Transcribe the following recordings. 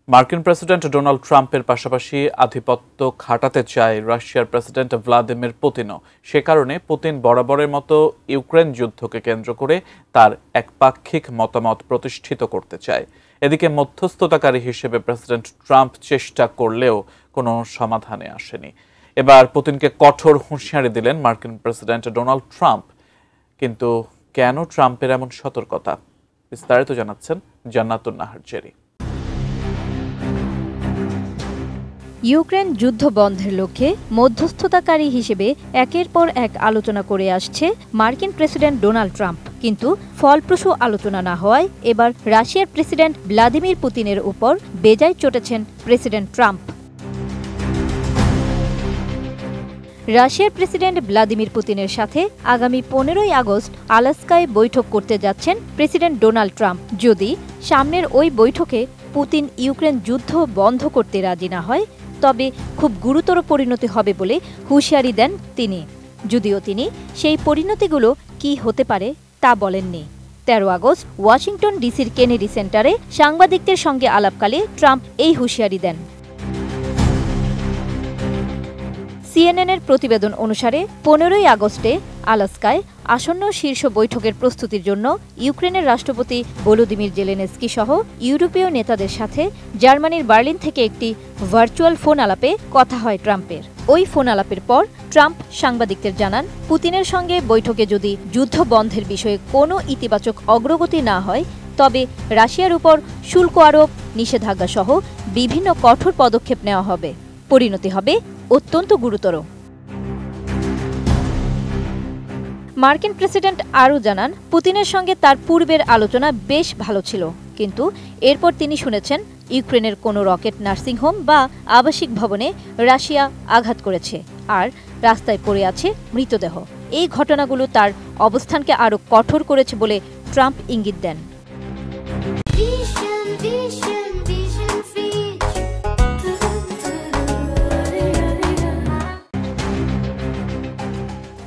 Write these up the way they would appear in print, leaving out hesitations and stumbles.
মার্কিন president Donald ট্রাম্পের পাশাপাশি আধিপত্য খাটাতে চায় রাশিয়ার প্রেসিডেন্ট ভ্লাদিমির পুতিনও। সে কারণে পুতিন বরাবরের মতো ইউক্রেন যুদ্ধকে কেন্দ্র করে তার একপাক্ষিক মতামত প্রতিষ্ঠিত করতে চায়। এদিকে মধ্যস্থতাকারী হিসেবে প্রেসিডেন্ট ট্রাম্প চেষ্টা করলেও কোনো সমাধানে আসেনি। এবার পুতিনকে কঠোর হুঁশিয়ারি দিলেন মার্কিন প্রেসিডেন্ট ডোনাল্ড ট্রাম্প। কিন্তু কেন ট্রাম্পের এমন সতর্কতা? বিস্তারিত জানাচ্ছেন জান্নাতুন নাহার জেরি। ইউক্রেন যুদ্ধ বন্ধের লক্ষ্যে মধ্যস্থতাকারী হিসেবে একের পর এক আলোচনা করে আসছে মার্কিন প্রেসিডেন্ট ডোনাল্ড ট্রাম্প। কিন্তু ফলপ্রসূ আলোচনা না হওয়ায় এবার রাশিয়ার প্রেসিডেন্ট ভ্লাদিমির পুতিনের উপর বেজায় চটেছেন প্রেসিডেন্ট ট্রাম্প। রাশিয়ার প্রেসিডেন্ট ভ্লাদিমির পুতিনের সাথে আগামী 15ই আগস্ট আলাস্কায় বৈঠক করতে যাচ্ছেন প্রেসিডেন্ট ডোনাল্ড ট্রাম্প। যদি সামনের ওই বৈঠকে পুতিন ইউক্রেন যুদ্ধ বন্ধ করতে রাজি না হয়, তবে খুব গুরুতর পরিণতি হবে বলে হুঁশিয়ারি দেন তিনি। যদিও তিনি সেই পরিণতিগুলো কি হতে পারে তা বলেননি। 13 আগস্ট ওয়াশিংটন ডিসির কেনেডি সেন্টারে সাংবাদিকদের সঙ্গে আলাপকালে ট্রাম্প এই হুঁশিয়ারি দেন। সিএনএনের প্রতিবেদন অনুসারে 15ই আগস্টে আলাস্কায় আসন্ন শীর্ষ বৈঠকের প্রস্তুতির জন্য ইউক্রেনের রাষ্ট্রপতি ভলোদিমির জেলেনস্কি সহ ইউরোপীয় নেতাদের সাথে জার্মানির বার্লিন থেকে একটি ভার্চুয়াল ফোন আলাপে কথা হয় ট্রাম্পের। ওই ফোন আলাপের পর ট্রাম্প সাংবাদিকদের জানান, পুতিনের সঙ্গে বৈঠকে যদি যুদ্ধ বন্ধের বিষয়ে কোনো ইতিবাচক অগ্রগতি না হয়, তবে রাশিয়ার উপর শুল্ক আরোপ, নিষেধাজ্ঞা সহ বিভিন্ন কঠোর পদক্ষেপ নেওয়া হবে। পরিণতি হবে অত্যন্ত গুরুতর। মার্কিন প্রেসিডেন্ট আরও জানান, পুতিনের সঙ্গে তার পূর্বের আলোচনা বেশ ভালো ছিল, কিন্তু এরপর তিনি শুনেছেন ইউক্রেনের কোনো রকেট নার্সিংহোম বা আবাসিক ভবনে রাশিয়া আঘাত করেছে, আর রাস্তায় পড়ে আছে মৃতদেহ। এই ঘটনাগুলো তার অবস্থানকে আরও কঠোর করেছে বলে ট্রাম্প ইঙ্গিত দেন।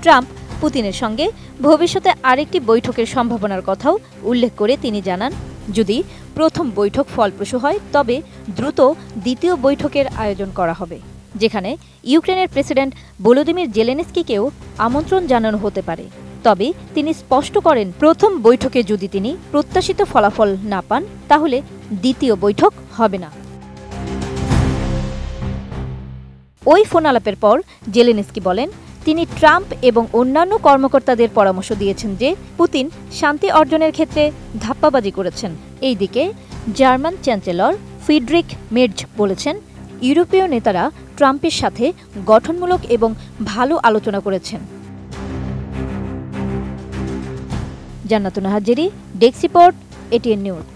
ট্রাম্প পুতিনের সঙ্গে ভবিষ্যতে আরেকটি বৈঠকের সম্ভাবনার কথাও উল্লেখ করে তিনি জানান, যদি প্রথম বৈঠক ফলপ্রসূ হয়, তবে দ্রুত দ্বিতীয় বৈঠকের আয়োজন করা হবে, যেখানে ইউক্রেনের প্রেসিডেন্ট ভলোদিমির জেলেনস্কিকেও আমন্ত্রণ জানানো হতে পারে। তবে তিনি স্পষ্ট করেন, প্রথম বৈঠকে যদি তিনি প্রত্যাশিত ফলাফল না পান, তাহলে দ্বিতীয় বৈঠক হবে না। ওই ফোন আলাপের পর জেলেনস্কি বলেন, তিনি ট্রাম্প এবং অন্যান্য কর্মকর্তাদের পরামর্শ দিয়েছেন যে পুতিন শান্তি অর্জনের ক্ষেত্রে ধাপ্পাবাজি করেছেন। এইদিকে জার্মান চ্যান্সেলর ফ্রিডরিখ মের্জ বলেছেন, ইউরোপীয় নেতারা ট্রাম্পের সাথে গঠনমূলক এবং ভালো আলোচনা করেছেন। জান্নাতুন Nahar Jerry, desk report, ATN news.